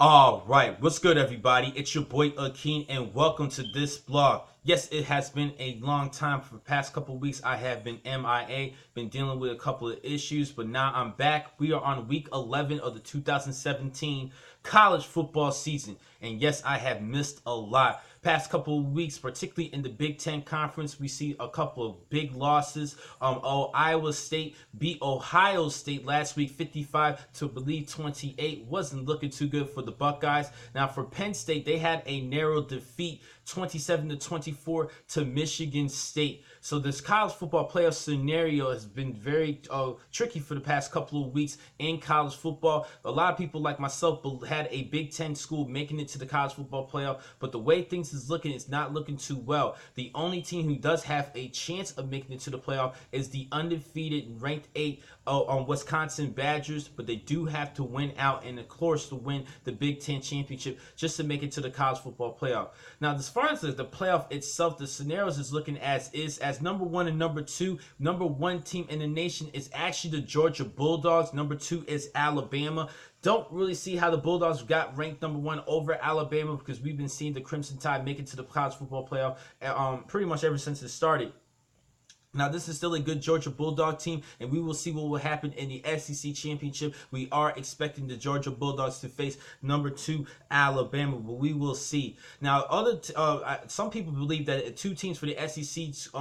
All right, what's good, everybody? It's your boy Akeen, and welcome to this blog. Yes, it has been a long time. For the past couple of weeks, I have been MIA, been dealing with a couple of issues, but now I'm back. We are on week 11 of the 2017 college football season, and yes, I have missed a lot. Past couple of weeks, particularly in the Big Ten Conference, we see a couple of big losses. Iowa State beat Ohio State last week, 55 to 28. Wasn't looking too good for the Buckeyes. Now for Penn State, they had a narrow defeat, 27 to 24 to Michigan State. So this college football playoff scenario has been very tricky for the past couple of weeks in college football. A lot of people like myself had a Big Ten school making it to the college football playoff, but the way things is looking, it's not looking too well. The only team who does have a chance of making it to the playoff is the undefeated ranked 8 on Wisconsin Badgers, but they do have to win out and of course to win the Big Ten championship just to make it to the college football playoff. Now, as far as the playoff itself, the scenarios is looking as number one and number two. Number one team in the nation is actually the Georgia Bulldogs. Number two is Alabama. Don't really see how the Bulldogs got ranked number one over Alabama because we've been seeing the Crimson Tide make it to the college football playoff pretty much ever since it started. Now, this is still a good Georgia Bulldog team, and we will see what will happen in the SEC Championship. We are expecting the Georgia Bulldogs to face number two Alabama, but we will see. Now, some people believe that two teams for the SEC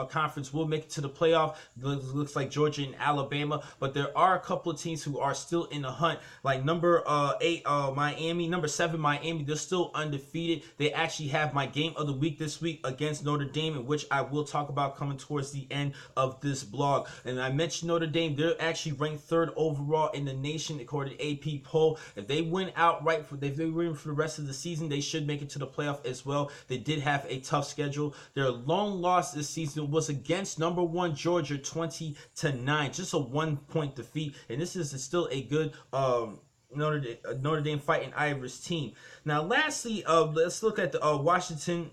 conference will make it to the playoff. Looks like Georgia and Alabama, but there are a couple of teams who are still in the hunt, like number 8 Miami, number 7 Miami. They're still undefeated. They actually have my game of the week this week against Notre Dame, in which I will talk about coming towards the end of this blog. And I mentioned Notre Dame. They're actually ranked 3rd overall in the nation according to AP poll. If they win outright, if they win for the rest of the season, they should make it to the playoff as well. They did have a tough schedule. Their lone loss this season was against number 1 Georgia, 20-9, just a 1-point defeat, and this is still a good Notre Dame Fighting Irish team. Now, lastly, let's look at the Washington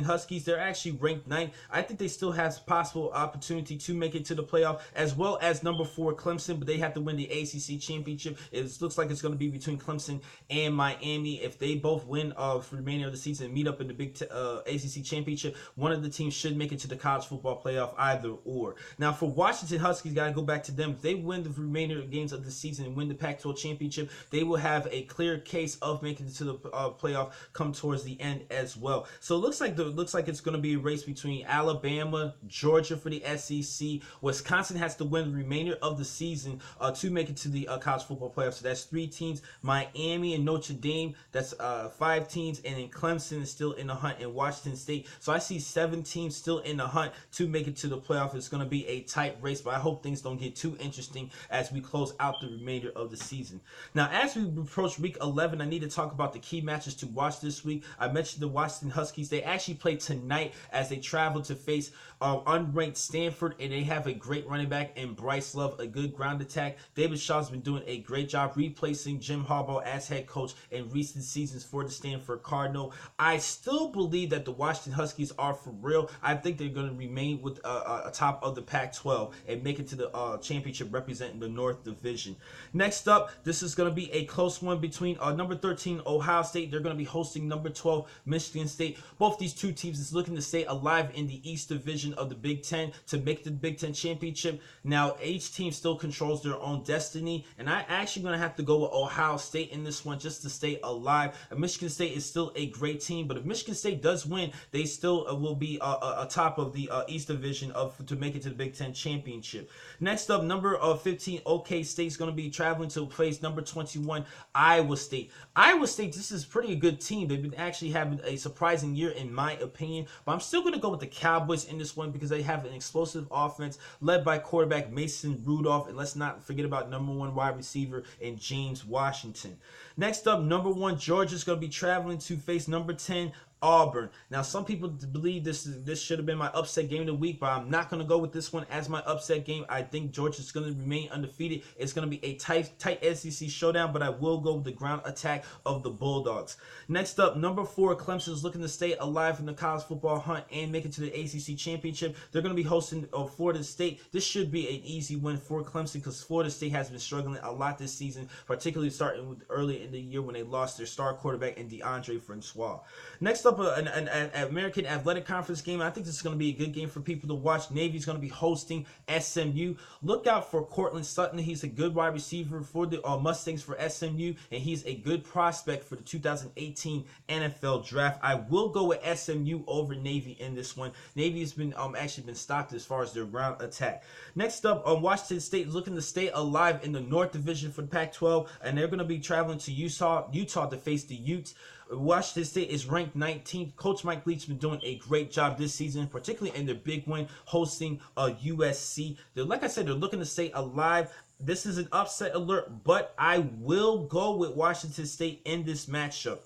Huskies. They're actually ranked 9th. I think they still have possible opportunity to make it to the playoff, as well as number 4 Clemson, but they have to win the ACC championship. It looks like it's going to be between Clemson and Miami. If they both win for the remainder of the season and meet up in the ACC championship, one of the teams should make it to the college football playoff, either or. Now, for Washington Huskies, got to go back to them. If they win the remainder of games of the season and win the Pac-12 championship, they will have a clear case of making it to the playoff come towards the end as well. So it looks like it's going to be a race between Alabama, Georgia for the SEC. Wisconsin has to win the remainder of the season to make it to the college football playoffs. So that's 3 teams. Miami and Notre Dame, that's 5 teams, and then Clemson is still in the hunt, in Washington State. So I see 7 teams still in the hunt to make it to the playoff. It's going to be a tight race, but I hope things don't get too interesting as we close out the remainder of the season. Now, as we approach week 11, I need to talk about the key matches to watch this week. I mentioned the Washington Huskies. They actually play tonight as they travel to face unranked Stanford, and they have a great running back in Bryce Love, a good ground attack. David Shaw's been doing a great job replacing Jim Harbaugh as head coach in recent seasons for the Stanford Cardinal. I still believe that the Washington Huskies are for real. I think they're going to remain with atop of the Pac-12 and make it to the championship representing the North Division. Next up, this is going to be a close one between number 13 Ohio State. They're going to be hosting number 12 Michigan State. Both these two teams is looking to stay alive in the East Division of the Big Ten to make the Big Ten championship. Now, each team still controls their own destiny, and I'm actually going to have to go with Ohio State in this one just to stay alive. Michigan State is still a great team, but if Michigan State does win, they still will be atop of the East Division to make it to the Big Ten championship. Next up, number 15 OK State is going to be traveling to place number 21 Iowa State. Iowa State, this is pretty good team. They've been actually having a surprising year in my opinion, but I'm still going to go with the Cowboys in this one because they have an explosive offense led by quarterback Mason Rudolph, and let's not forget about number 1 wide receiver in James Washington. Next up, number 1 Georgia is going to be traveling to face number 10 Auburn. Now, some people believe this should have been my upset game of the week, but I'm not going to go with this one as my upset game. I think Georgia's going to remain undefeated. It's going to be a tight SEC showdown, but I will go with the ground attack of the Bulldogs. Next up, number 4, Clemson is looking to stay alive in the college football hunt and make it to the ACC championship. They're going to be hosting Florida State. This should be an easy win for Clemson because Florida State has been struggling a lot this season, particularly starting with early in the year when they lost their star quarterback in DeAndre Francois. Next up, an American Athletic Conference game. I think this is going to be a good game for people to watch. Navy's going to be hosting SMU. Look out for Cortland Sutton. He's a good wide receiver for the Mustangs for SMU, and he's a good prospect for the 2018 NFL Draft. I will go with SMU over Navy in this one. Navy has been actually been stopped as far as their ground attack. Next up, Washington State is looking to stay alive in the North Division for the Pac-12, and they're going to be traveling to Utah to face the Utes. Washington State is ranked 19th. Coach Mike Leach's been doing a great job this season, particularly in their big win hosting USC. Like I said, they're looking to stay alive. This is an upset alert, but I will go with Washington State in this matchup.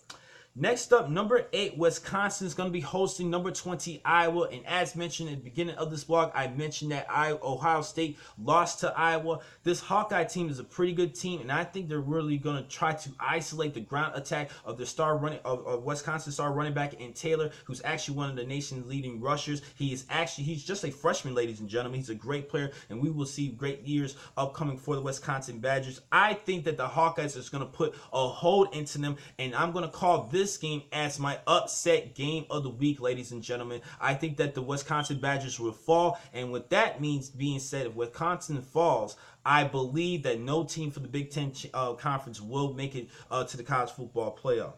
Next up, number 8, Wisconsin is going to be hosting number 20, Iowa. And as mentioned at the beginning of this vlog, I mentioned that Ohio State lost to Iowa. This Hawkeye team is a pretty good team, and I think they're really going to try to isolate the ground attack of the Wisconsin star running back in Taylor, who's actually one of the nation's leading rushers. He's just a freshman, ladies and gentlemen. He's a great player, and we will see great years upcoming for the Wisconsin Badgers. I think that the Hawkeyes is going to put a hold into them, and I'm going to call this game as my upset game of the week, ladies and gentlemen. I think that the Wisconsin Badgers will fall, and with that means being said, if Wisconsin falls, I believe that no team for the Big Ten Conference will make it to the college football playoff.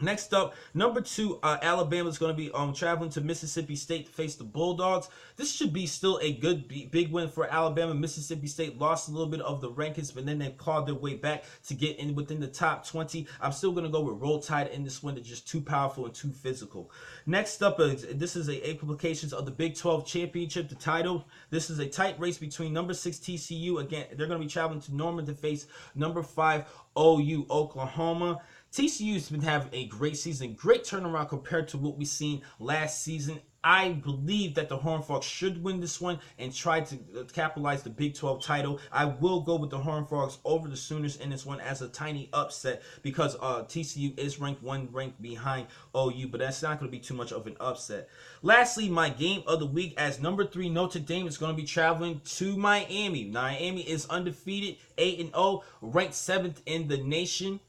Next up, number 2, Alabama is going to be traveling to Mississippi State to face the Bulldogs. This should be still a good big win for Alabama. Mississippi State lost a little bit of the rankings, but then they clawed their way back to get in within the top 20. I'm still going to go with Roll Tide in this one. They're just too powerful and too physical. Next up, this is a implications of the Big 12 Championship, the title. This is a tight race between number 6 TCU. Again, they're going to be traveling to Norman to face number 5 OU, Oklahoma. TCU's been having a great season, great turnaround compared to what we've seen last season. I believe that the Horned Frogs should win this one and try to capitalize the Big 12 title. I will go with the Horned Frogs over the Sooners in this one as a tiny upset because TCU is ranked one rank behind OU, but that's not going to be too much of an upset. Lastly, my game of the week, as number 3 Notre Dame is going to be traveling to Miami. Miami is undefeated, 8-0, ranked 7th in the nation.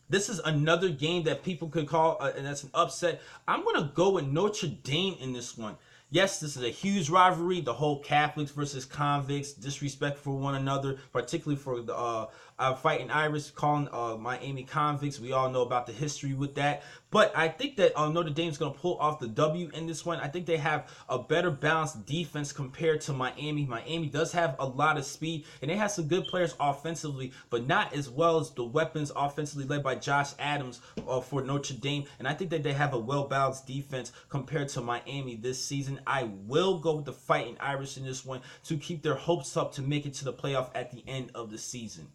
This is another game that people could call, and that's an upset. I'm going to go with Notre Dame in this one. Yes, this is a huge rivalry. The whole Catholics versus convicts, disrespect for one another, particularly for the Fighting Irish calling Miami convicts. We all know about the history with that. But I think that Notre Dame's going to pull off the W in this one. I think they have a better balanced defense compared to Miami. Miami does have a lot of speed, and they have some good players offensively, but not as well as the weapons offensively led by Josh Adams for Notre Dame. And I think that they have a well-balanced defense compared to Miami this season. I will go with the Fighting Irish in this one to keep their hopes up to make it to the playoff at the end of the season.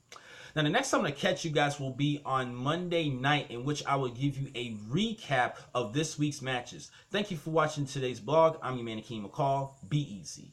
Now, the next time I'm going to catch you guys will be on Monday night, in which I will give you a recap of this week's matches. Thank you for watching today's blog. I'm your man, Akeem McCall. Be easy.